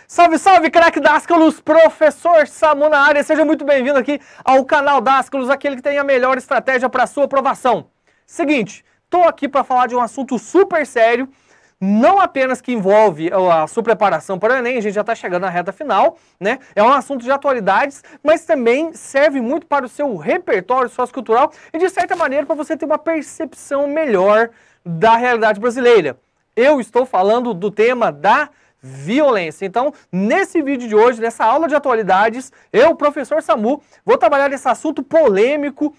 Salve, salve, craque Dascalos, professor Samu na área, seja muito bem-vindo aqui ao canal Dascalos, aquele que tem a melhor estratégia para sua aprovação. Seguinte, tô aqui para falar de um assunto super sério, não apenas que envolve a sua preparação para o Enem, a gente já está chegando na reta final, né? É um assunto de atualidades, mas também serve muito para o seu repertório sociocultural e, de certa maneira, para você ter uma percepção melhor da realidade brasileira. Eu estou falando do tema da violência. Então, nesse vídeo de hoje, nessa aula de atualidades, eu, professor Samu, vou trabalhar nesse assunto polêmico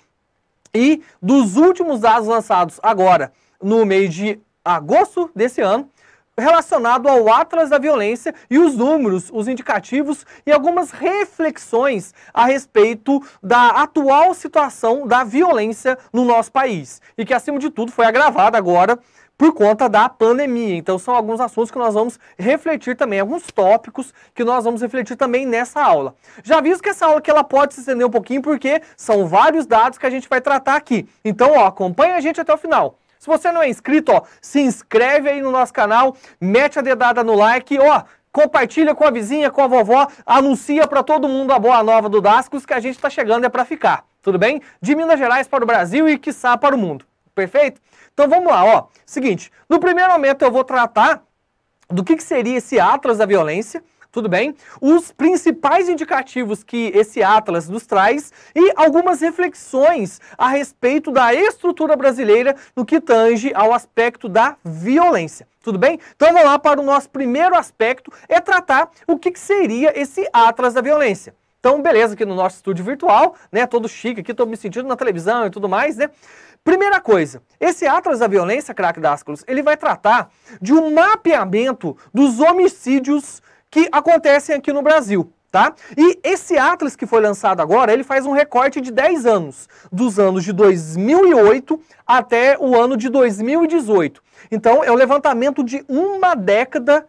e dos últimos dados lançados agora, no mês de agosto desse ano, relacionado ao Atlas da Violência e os números, os indicativos e algumas reflexões a respeito da atual situação da violência no nosso país. E que, acima de tudo, foi agravada agora por conta da pandemia. Então são alguns assuntos que nós vamos refletir também, alguns tópicos que nós vamos refletir também nessa aula. Já aviso que essa aula aqui ela pode se estender um pouquinho porque são vários dados que a gente vai tratar aqui. Então, ó, acompanha a gente até o final. Se você não é inscrito, ó, se inscreve aí no nosso canal, mete a dedada no like, ó, compartilha com a vizinha, com a vovó, anuncia para todo mundo a boa nova do Dascalos que a gente está chegando é para ficar, tudo bem? De Minas Gerais para o Brasil e quiçá para o mundo, perfeito? Então vamos lá, ó. Seguinte, no primeiro momento eu vou tratar do que seria esse Atlas da Violência, tudo bem? Os principais indicativos que esse Atlas nos traz e algumas reflexões a respeito da estrutura brasileira no que tange ao aspecto da violência, tudo bem? Então vamos lá para o nosso primeiro aspecto, é tratar o que seria esse Atlas da Violência. Então, beleza, aqui no nosso estúdio virtual, né, todo chique aqui, tô me sentindo na televisão e tudo mais, né? Primeira coisa, esse Atlas da Violência, craque Dascalos, ele vai tratar de um mapeamento dos homicídios que acontecem aqui no Brasil, tá? E esse Atlas que foi lançado agora, ele faz um recorte de 10 anos, dos anos de 2008 até o ano de 2018. Então, é o levantamento de uma década,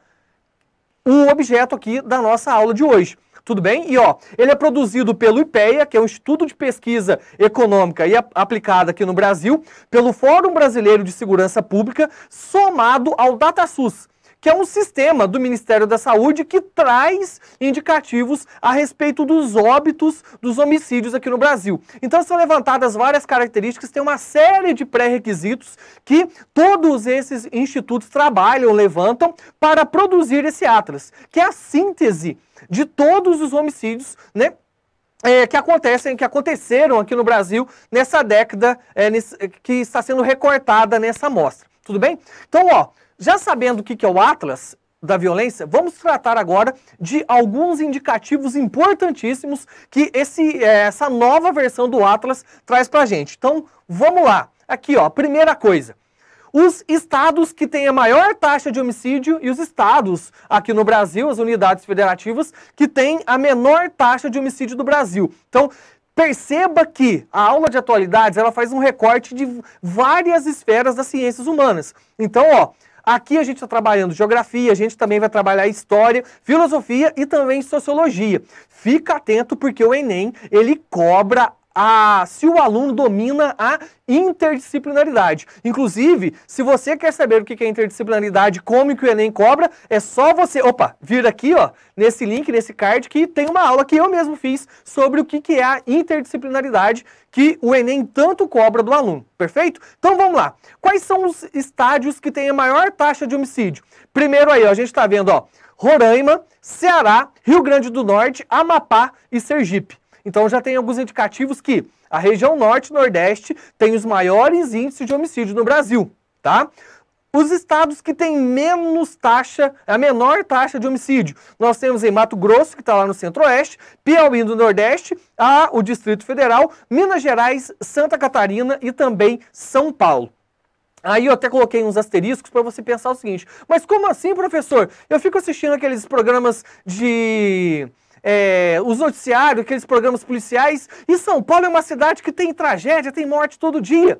o objeto aqui da nossa aula de hoje. Tudo bem? E ó, ele é produzido pelo IPEA, que é o Instituto de Pesquisa Econômica e Aplicada aqui no Brasil, pelo Fórum Brasileiro de Segurança Pública, somado ao DataSUS, que é um sistema do Ministério da Saúde que traz indicativos a respeito dos óbitos, dos homicídios aqui no Brasil. Então são levantadas várias características, tem uma série de pré-requisitos que todos esses institutos trabalham, levantam para produzir esse Atlas, que é a síntese de todos os homicídios, né, que aconteceram aqui no Brasil nessa década que está sendo recortada nessa amostra. Tudo bem? Então, ó, já sabendo o que é o Atlas da Violência, vamos tratar agora de alguns indicativos importantíssimos que essa nova versão do Atlas traz pra gente. Então, vamos lá. Aqui, ó, primeira coisa. Os estados que têm a maior taxa de homicídio e os estados aqui no Brasil, as unidades federativas, que têm a menor taxa de homicídio do Brasil. Então, perceba que a aula de atualidades ela faz um recorte de várias esferas das ciências humanas. Então, ó, aqui a gente está trabalhando geografia, a gente também vai trabalhar história, filosofia e também sociologia. Fica atento porque o Enem, ele cobra se o aluno domina a interdisciplinaridade. Inclusive, se você quer saber o que é interdisciplinaridade, como que o Enem cobra, é só você, vir aqui, ó, nesse link, nesse card, que tem uma aula que eu mesmo fiz sobre o que é a interdisciplinaridade que o Enem tanto cobra do aluno, perfeito? Então vamos lá. Quais são os estádios que têm a maior taxa de homicídio? Primeiro aí, ó, a gente está vendo, ó, Roraima, Ceará, Rio Grande do Norte, Amapá e Sergipe. Então já tem alguns indicativos que a região norte e nordeste tem os maiores índices de homicídio no Brasil, tá? Os estados que têm menos taxa, a menor taxa de homicídio, nós temos em Mato Grosso, que está lá no centro-oeste, Piauí do Nordeste, o Distrito Federal, Minas Gerais, Santa Catarina e também São Paulo. Aí eu até coloquei uns asteriscos para você pensar o seguinte, mas como assim, professor? Eu fico assistindo aqueles programas os noticiários, aqueles programas policiais, e São Paulo é uma cidade que tem tragédia, tem morte todo dia.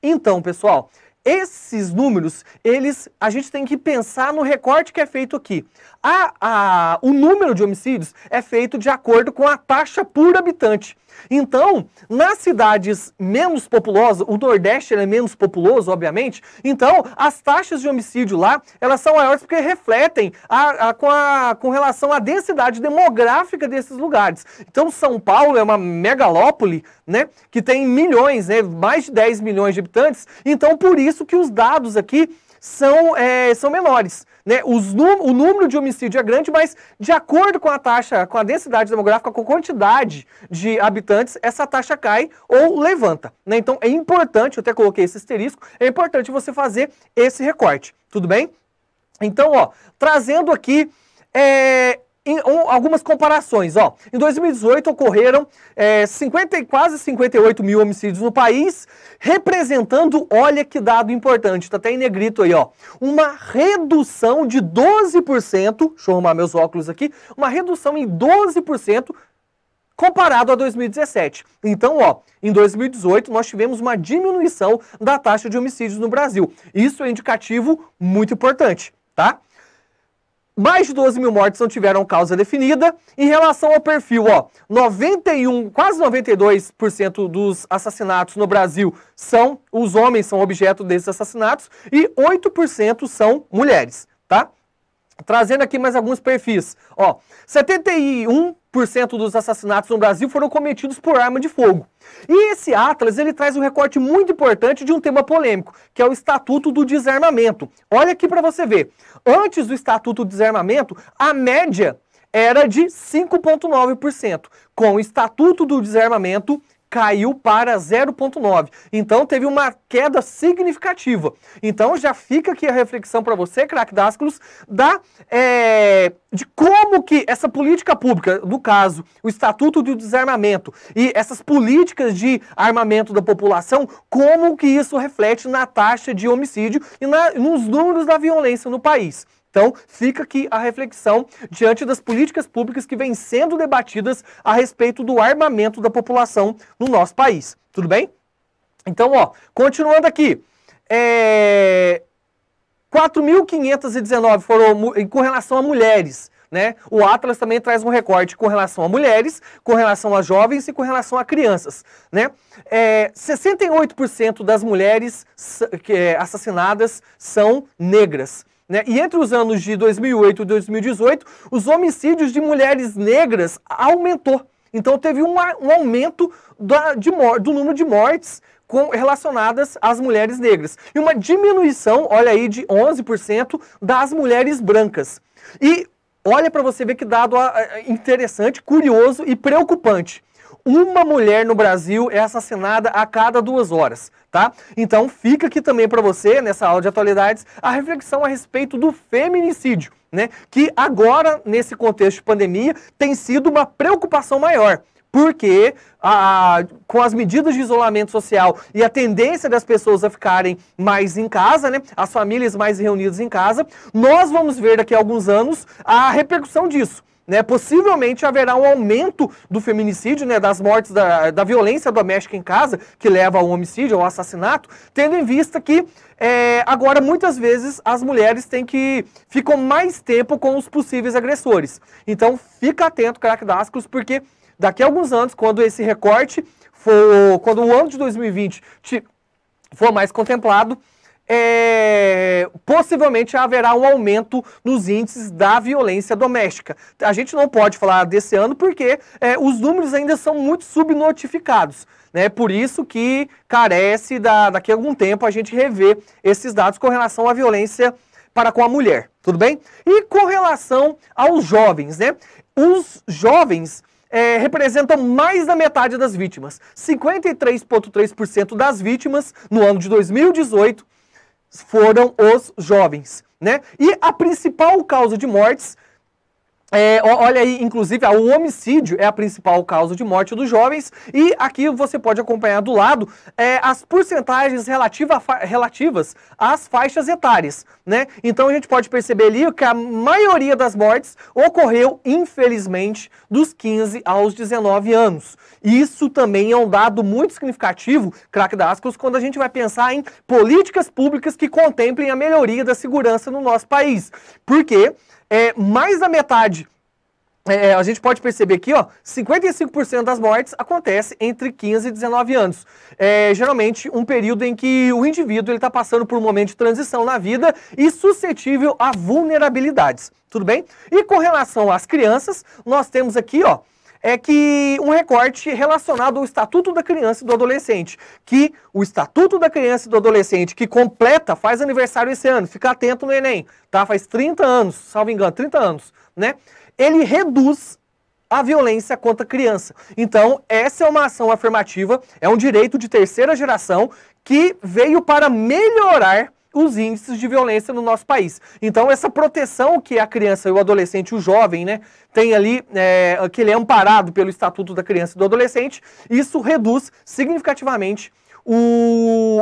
Então, pessoal, esses números, a gente tem que pensar no recorte que é feito aqui. o número de homicídios é feito de acordo com a taxa por habitante. Então, nas cidades menos populosas, o Nordeste é menos populoso, obviamente, então as taxas de homicídio lá, elas são maiores porque refletem com relação à densidade demográfica desses lugares. Então, São Paulo é uma megalópole, né, que tem milhões, né, mais de 10 milhões de habitantes, então por isso que os dados aqui são menores. Né? O número de homicídio é grande, mas de acordo com a taxa, com a densidade demográfica, com a quantidade de habitantes, essa taxa cai ou levanta. Né? Então é importante, eu até coloquei esse asterisco, é importante você fazer esse recorte. Tudo bem? Então, ó, trazendo aqui algumas comparações. Ó. Em 2018 ocorreram quase 58 mil homicídios no país, representando, olha que dado importante, está até em negrito aí, ó, uma redução de 12%, deixa eu arrumar meus óculos aqui, uma redução em 12% comparado a 2017. Então, ó, em 2018 nós tivemos uma diminuição da taxa de homicídios no Brasil. Isso é indicativo muito importante, tá? Mais de 12 mil mortes não tiveram causa definida. Em relação ao perfil, ó, quase 92% dos assassinatos no Brasil os homens são objeto desses assassinatos e 8% são mulheres, tá? Trazendo aqui mais alguns perfis, ó, 71% dos assassinatos no Brasil foram cometidos por arma de fogo. E esse Atlas, ele traz um recorte muito importante de um tema polêmico, que é o Estatuto do Desarmamento. Olha aqui para você ver. Antes do Estatuto do Desarmamento, a média era de 5,9%. Com o Estatuto do Desarmamento, caiu para 0,9%. Então teve uma queda significativa. Então já fica aqui a reflexão para você, craque Dascalos, de como que essa política pública, no caso, o Estatuto do Desarmamento e essas políticas de armamento da população, como que isso reflete na taxa de homicídio e nos números da violência no país. Então, fica aqui a reflexão diante das políticas públicas que vêm sendo debatidas a respeito do armamento da população no nosso país. Tudo bem? Então, ó, continuando aqui. 4.519 foram com relação a mulheres, né? O Atlas também traz um recorte com relação a mulheres, com relação a jovens e com relação a crianças, né? 68% das mulheres assassinadas são negras. Né? E entre os anos de 2008 e 2018, os homicídios de mulheres negras aumentou. Então teve um aumento do número de mortes relacionadas às mulheres negras. E uma diminuição, olha aí, de 11% das mulheres brancas. E olha para você ver que dado interessante, curioso e preocupante. Uma mulher no Brasil é assassinada a cada 2 horas, tá? Então fica aqui também para você, nessa aula de atualidades, a reflexão a respeito do feminicídio, né? Que agora, nesse contexto de pandemia, tem sido uma preocupação maior. Porque com as medidas de isolamento social e a tendência das pessoas a ficarem mais em casa, né, as famílias mais reunidas em casa, nós vamos ver daqui a alguns anos a repercussão disso. Né, possivelmente haverá um aumento do feminicídio, né, das mortes, da violência doméstica em casa, que leva ao homicídio, ao assassinato, tendo em vista que agora muitas vezes as mulheres ficam mais tempo com os possíveis agressores. Então fica atento, craque Dascalos, porque daqui a alguns anos, quando esse recorte quando o ano de 2020 for mais contemplado, possivelmente haverá um aumento nos índices da violência doméstica. A gente não pode falar desse ano porque os números ainda são muito subnotificados. Né? Por isso que carece daqui a algum tempo a gente rever esses dados com relação à violência para com a mulher. Tudo bem? E com relação aos jovens, né? Os jovens representam mais da metade das vítimas. 53,3% das vítimas no ano de 2018 foram os jovens, né? E a principal causa de mortes, olha aí, inclusive, o homicídio é a principal causa de morte dos jovens, e aqui você pode acompanhar do lado as porcentagens relativas às faixas etárias, né? Então a gente pode perceber ali que a maioria das mortes ocorreu, infelizmente, dos 15 aos 19 anos. Isso também é um dado muito significativo, craque Dascalos, quando a gente vai pensar em políticas públicas que contemplem a melhoria da segurança no nosso país. Porque mais da metade, a gente pode perceber aqui, ó, 55% das mortes acontece entre 15 e 19 anos. Geralmente um período em que o indivíduo está passando por um momento de transição na vida e suscetível a vulnerabilidades. Tudo bem? E com relação às crianças, nós temos aqui, ó, que um recorte relacionado ao Estatuto da Criança e do Adolescente, que o Estatuto da Criança e do Adolescente, que completa, faz aniversário esse ano, fica atento no Enem, tá? Faz 30 anos, salvo engano, 30 anos, né? Ele reduz a violência contra a criança. Então, essa é uma ação afirmativa, é um direito de terceira geração que veio para melhorar os índices de violência no nosso país. Então, essa proteção que a criança e o adolescente, o jovem, né, tem ali, que ele é amparado pelo Estatuto da Criança e do Adolescente, isso reduz significativamente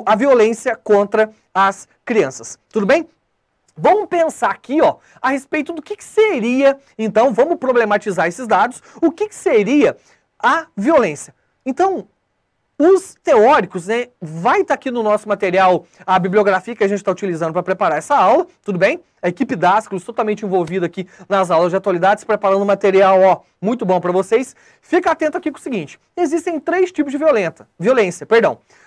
a violência contra as crianças. Tudo bem? Vamos pensar aqui, ó, a respeito do que seria, então, vamos problematizar esses dados, o que seria a violência. Então, os teóricos, né, vai estar aqui no nosso material a bibliografia que a gente está utilizando para preparar essa aula, tudo bem? A equipe da Asclos totalmente envolvida aqui nas aulas de atualidades, preparando material, ó, muito bom para vocês. Fica atento aqui com o seguinte, existem 3 tipos de violência.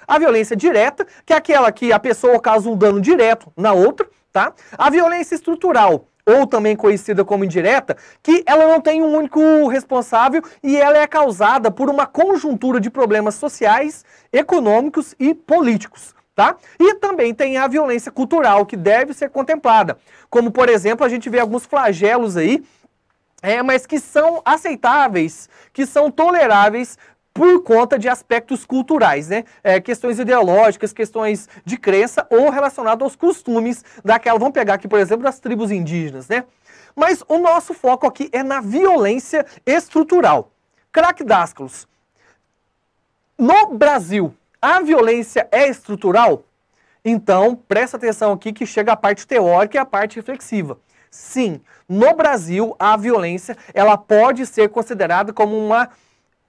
A violência direta, que é aquela que a pessoa causa um dano direto na outra, tá? A violência estrutural, ou também conhecida como indireta, que ela não tem um único responsável e ela é causada por uma conjuntura de problemas sociais, econômicos e políticos, tá? E também tem a violência cultural, que deve ser contemplada, como, por exemplo, a gente vê alguns flagelos aí, mas que são aceitáveis, que são toleráveis por conta de aspectos culturais, né? Questões ideológicas, questões de crença ou relacionadas aos costumes daquela, vamos pegar aqui, por exemplo, das tribos indígenas, né? Mas o nosso foco aqui é na violência estrutural. Craque Dascalos, no Brasil, a violência é estrutural? Então, presta atenção aqui que chega a parte teórica e a parte reflexiva. Sim, no Brasil, a violência, ela pode ser considerada como uma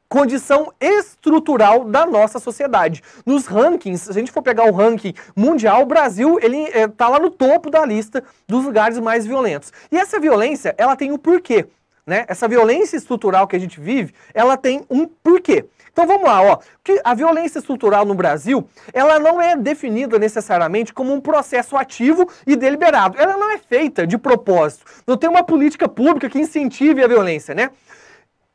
condição estrutural da nossa sociedade. Nos rankings, se a gente for pegar o ranking mundial, o Brasil ele está lá no topo da lista dos lugares mais violentos. E essa violência, ela tem um porquê, né? Essa violência estrutural que a gente vive, ela tem um porquê. Então vamos lá, ó. Que a violência estrutural no Brasil, ela não é definida necessariamente como um processo ativo e deliberado. Ela não é feita de propósito. Não tem uma política pública que incentive a violência, né?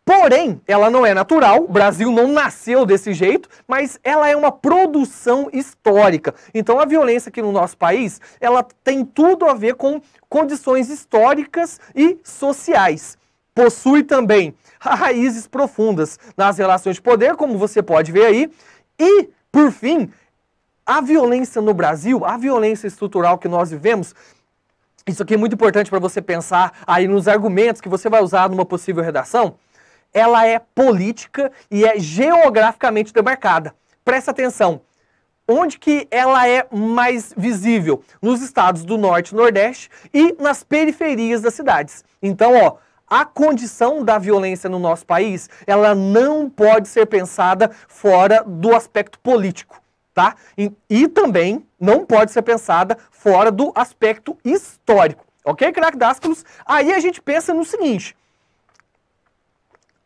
Porém, ela não é natural, o Brasil não nasceu desse jeito, mas ela é uma produção histórica. Então a violência aqui no nosso país, ela tem tudo a ver com condições históricas e sociais. Possui também raízes profundas nas relações de poder, como você pode ver aí. E, por fim, a violência no Brasil, a violência estrutural que nós vivemos, isso aqui é muito importante para você pensar aí nos argumentos que você vai usar numa possível redação, ela é política e é geograficamente demarcada. Presta atenção. Onde que ela é mais visível? Nos estados do Norte e Nordeste e nas periferias das cidades. Então, ó, a condição da violência no nosso país, ela não pode ser pensada fora do aspecto político, tá? E também não pode ser pensada fora do aspecto histórico. Ok, craque Dascalos? Aí a gente pensa no seguinte.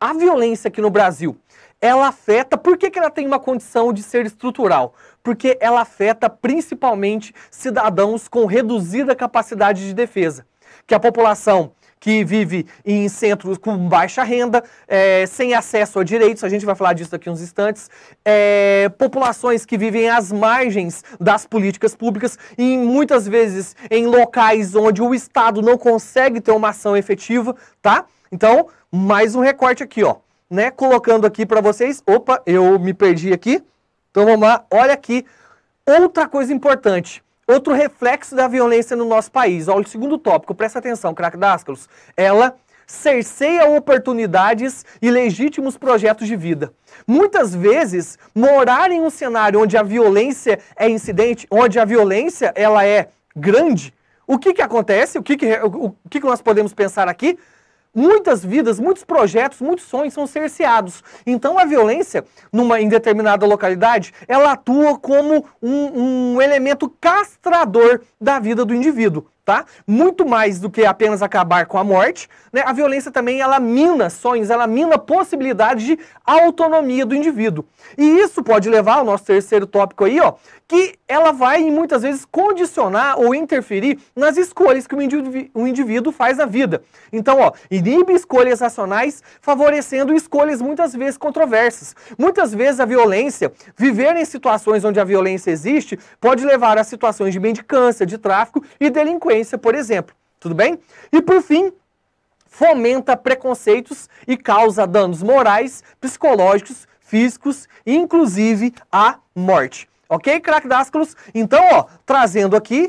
A violência aqui no Brasil, ela afeta... Por que ela tem uma condição de ser estrutural? Porque ela afeta principalmente cidadãos com reduzida capacidade de defesa. Que a população que vive em centros com baixa renda, sem acesso a direitos, a gente vai falar disso daqui uns instantes, populações que vivem às margens das políticas públicas e muitas vezes em locais onde o Estado não consegue ter uma ação efetiva, tá? Então, mais um recorte aqui, ó, né? Colocando aqui para vocês. Opa, eu me perdi aqui. Então vamos lá, olha aqui. Outra coisa importante, outro reflexo da violência no nosso país. Olha o segundo tópico, presta atenção, craque Dascalos. Ela cerceia oportunidades e legítimos projetos de vida. Muitas vezes, morar em um cenário onde a violência é incidente, onde a violência ela é grande, o que acontece? O que nós podemos pensar aqui? Muitas vidas, muitos projetos, muitos sonhos são cerceados. Então a violência, em determinada localidade, ela atua como um elemento castrador da vida do indivíduo, tá? tá? Muito mais do que apenas acabar com a morte, né? A violência também, ela mina sonhos, ela mina possibilidades de autonomia do indivíduo. E isso pode levar ao nosso terceiro tópico aí, ó, que ela vai muitas vezes condicionar ou interferir nas escolhas que o indivíduo faz na vida. Então, ó, inibe escolhas racionais, favorecendo escolhas muitas vezes controversas. Muitas vezes a violência, viver em situações onde a violência existe, pode levar a situações de mendicância, de tráfico e delinquência, por exemplo. Tudo bem? E por fim, fomenta preconceitos e causa danos morais, psicológicos, físicos e inclusive a morte. Ok, craque Dáscalos? Então, ó, trazendo aqui,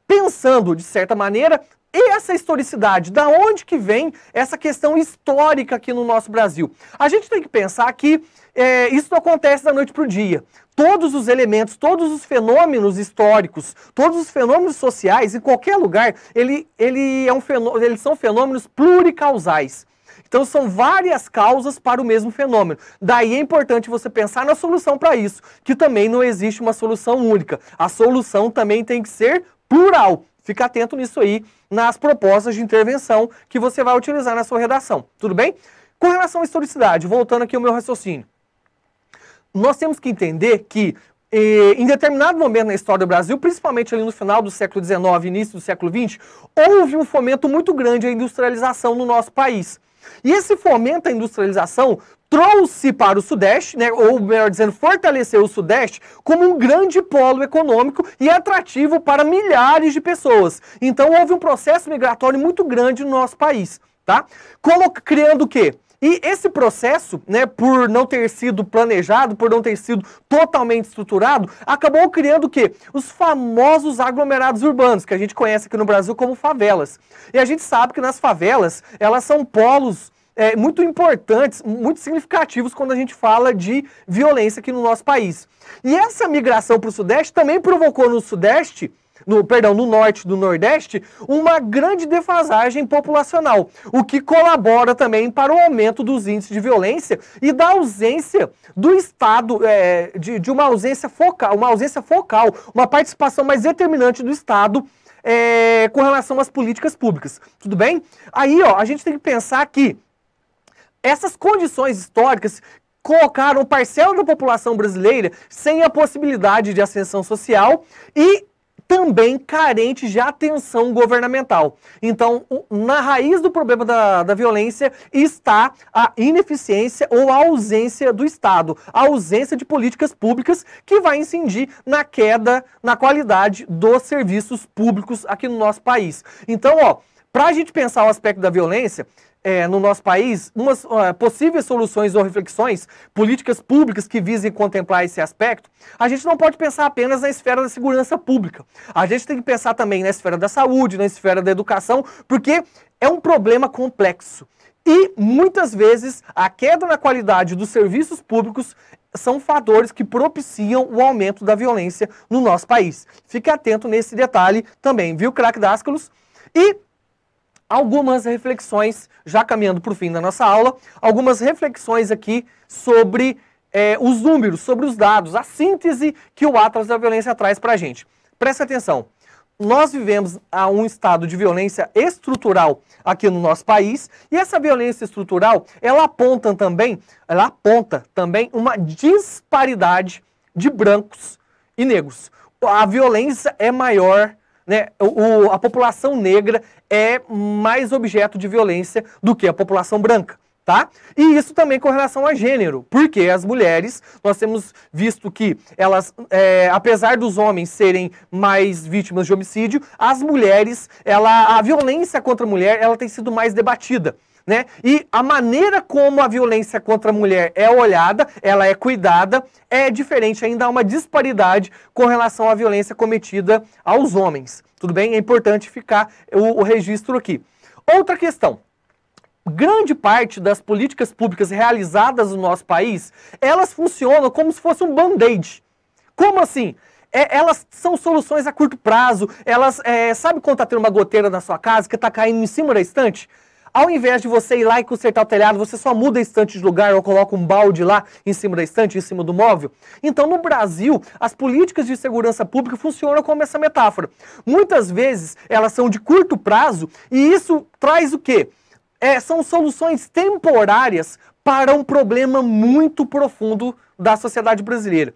pensando de certa maneira, e essa historicidade, da onde que vem essa questão histórica aqui no nosso Brasil? A gente tem que pensar que isso não acontece da noite para o dia. Todos os elementos, todos os fenômenos históricos, todos os fenômenos sociais, em qualquer lugar, eles são fenômenos pluricausais. Então são várias causas para o mesmo fenômeno. Daí é importante você pensar na solução para isso, que também não existe uma solução única. A solução também tem que ser plural. Fica atento nisso aí, nas propostas de intervenção que você vai utilizar na sua redação. Tudo bem? Com relação à historicidade, voltando aqui ao meu raciocínio. Nós temos que entender que em determinado momento na história do Brasil, principalmente ali no final do século XIX e início do século XX, houve um fomento muito grande à industrialização no nosso país. E esse fomento à industrialização trouxe para o Sudeste, né, ou melhor dizendo, fortaleceu o Sudeste como um grande polo econômico e atrativo para milhares de pessoas. Então houve um processo migratório muito grande no nosso país, tá? Criando o quê? E esse processo, né, por não ter sido planejado, por não ter sido totalmente estruturado, acabou criando o quê? Os famosos aglomerados urbanos, que a gente conhece aqui no Brasil como favelas. E a gente sabe que nas favelas, elas são polos muito importantes, muito significativos quando a gente fala de violência aqui no nosso país. E essa migração para o Sudeste também provocou no Sudeste, no Norte e do Nordeste, uma grande defasagem populacional, o que colabora também para o aumento dos índices de violência e da ausência do Estado, de uma ausência focal, uma participação mais determinante do Estado com relação às políticas públicas. Tudo bem? Aí, ó, a gente tem que pensar que essas condições históricas colocaram parcela da população brasileira sem a possibilidade de ascensão social e também carente de atenção governamental. Então, na raiz do problema da violência está a ineficiência ou a ausência do Estado, a ausência de políticas públicas que vai incidir na queda na qualidade dos serviços públicos aqui no nosso país. Então, ó, para a gente pensar o aspecto da violência no nosso país, umas possíveis soluções ou reflexões, políticas públicas que visem contemplar esse aspecto, a gente não pode pensar apenas na esfera da segurança pública. A gente tem que pensar também na esfera da saúde, na esfera da educação, porque é um problema complexo. E, muitas vezes, a queda na qualidade dos serviços públicos são fatores que propiciam o aumento da violência no nosso país. Fique atento nesse detalhe também, viu, craque Dáscalos? E algumas reflexões, já caminhando para o fim da nossa aula, algumas reflexões aqui sobre os números, sobre os dados, a síntese que o Atlas da Violência traz para a gente. Presta atenção, nós vivemos um estado de violência estrutural aqui no nosso país, e essa violência estrutural, ela aponta também uma disparidade de brancos e negros. A violência é maior, né? A população negra é mais objeto de violência do que a população branca, tá? E isso também com relação a gênero, porque as mulheres, nós temos visto que elas, apesar dos homens serem mais vítimas de homicídio, as mulheres, a violência contra a mulher, ela tem sido mais debatida, né? E a maneira como a violência contra a mulher é olhada, ela é cuidada, é diferente, ainda há uma disparidade com relação à violência cometida aos homens. Tudo bem? É importante ficar o registro aqui. Outra questão. Grande parte das políticas públicas realizadas no nosso país, elas funcionam como se fosse um band-aid. Como assim? Elas são soluções a curto prazo, elas, sabe quando está tendo uma goteira na sua casa que está caindo em cima da estante? Ao invés de você ir lá e consertar o telhado, você só muda a estante de lugar ou coloca um balde lá em cima da estante, em cima do móvel. Então, no Brasil, as políticas de segurança pública funcionam como essa metáfora. Muitas vezes, elas são de curto prazo e isso traz o quê? São soluções temporárias para um problema muito profundo da sociedade brasileira.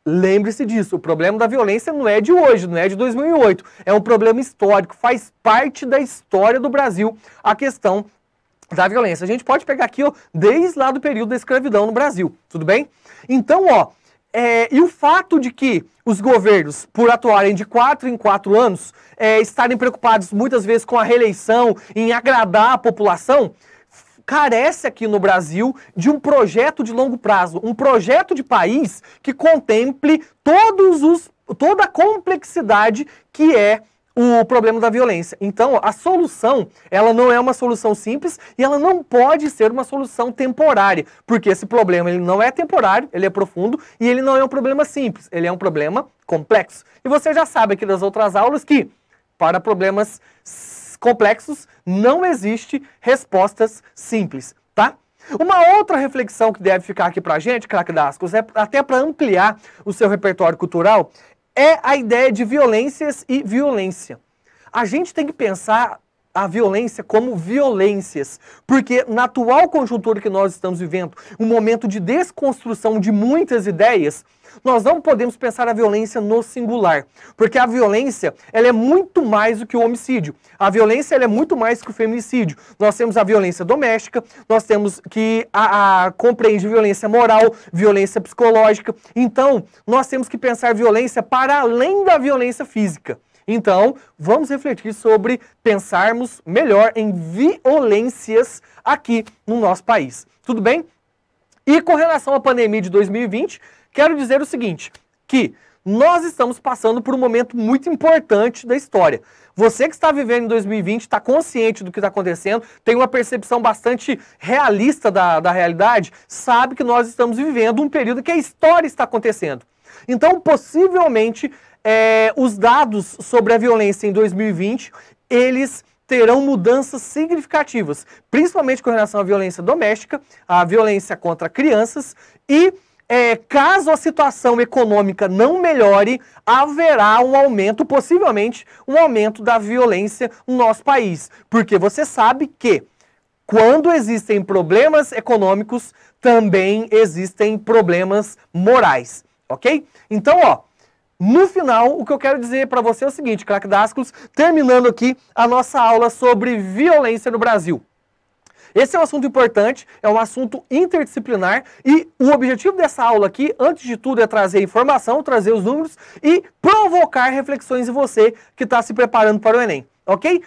Lembre-se disso, o problema da violência não é de hoje, não é de 2008. É um problema histórico, faz parte da história do Brasil a questão da violência. A gente pode pegar aqui, ó, desde lá do período da escravidão no Brasil, tudo bem? Então, ó, e o fato de que os governos, por atuarem de 4 em 4 anos, estarem preocupados muitas vezes com a reeleição, em agradar a população, carece aqui no Brasil de um projeto de longo prazo, um projeto de país que contemple toda a complexidade que é o problema da violência. Então, a solução, ela não é uma solução simples e ela não pode ser uma solução temporária, porque esse problema ele não é temporário, ele é profundo e ele não é um problema simples, ele é um problema complexo. E você já sabe aqui das outras aulas que, para problemas complexos, não existe respostas simples, tá? Uma outra reflexão que deve ficar aqui pra gente, craque Dascos, até para ampliar o seu repertório cultural, é a ideia de violências e violência. A gente tem que pensar a violência como violências, porque na atual conjuntura que nós estamos vivendo, um momento de desconstrução de muitas ideias, nós não podemos pensar a violência no singular, porque a violência ela é muito mais do que o homicídio. A violência ela é muito mais que o feminicídio. Nós temos a violência doméstica, nós temos que compreende violência moral, violência psicológica. Então, nós temos que pensar violência para além da violência física. Então, vamos refletir sobre pensarmos melhor em violências aqui no nosso país. Tudo bem? E com relação à pandemia de 2020, quero dizer o seguinte, que nós estamos passando por um momento muito importante da história. Você que está vivendo em 2020, está consciente do que está acontecendo, tem uma percepção bastante realista da realidade, sabe que nós estamos vivendo um período que a história está acontecendo. Então, possivelmente, os dados sobre a violência em 2020, eles terão mudanças significativas, principalmente com relação à violência doméstica, à violência contra crianças e caso a situação econômica não melhore, haverá um aumento, possivelmente um aumento da violência no nosso país. Porque você sabe que quando existem problemas econômicos, também existem problemas morais, ok? Então, ó, no final, o que eu quero dizer para você é o seguinte, craque Dasclos, terminando aqui a nossa aula sobre violência no Brasil. Esse é um assunto importante, é um assunto interdisciplinar e o objetivo dessa aula aqui, antes de tudo, é trazer informação, trazer os números e provocar reflexões em você que está se preparando para o Enem, ok?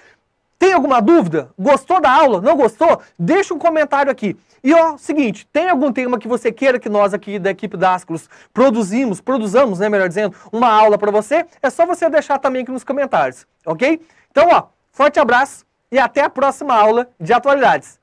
Tem alguma dúvida? Gostou da aula? Não gostou? Deixa um comentário aqui. E ó, seguinte, tem algum tema que você queira que nós aqui da equipe Dasclos produzamos, né, melhor dizendo, uma aula para você? É só você deixar também aqui nos comentários, ok? Então, ó, forte abraço e até a próxima aula de atualidades.